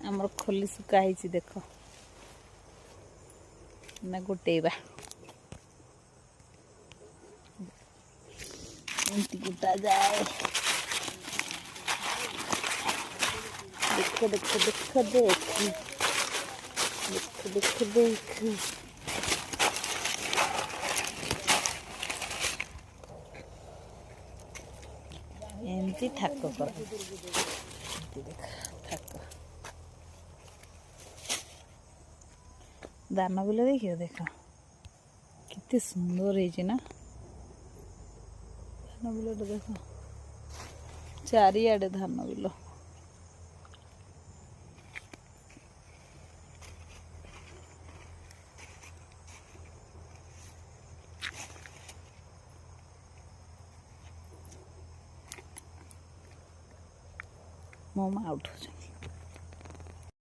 आमर खोली सुखाई देख ना गोटेबा गुटा जाए देख देख देख देख देख देख देख एमती ठाक कर देख ठाक दान बिल देखिए देख कितने सुंदर है ना धान बिल देख चारिआडे धान बिल मो माँ उठुच।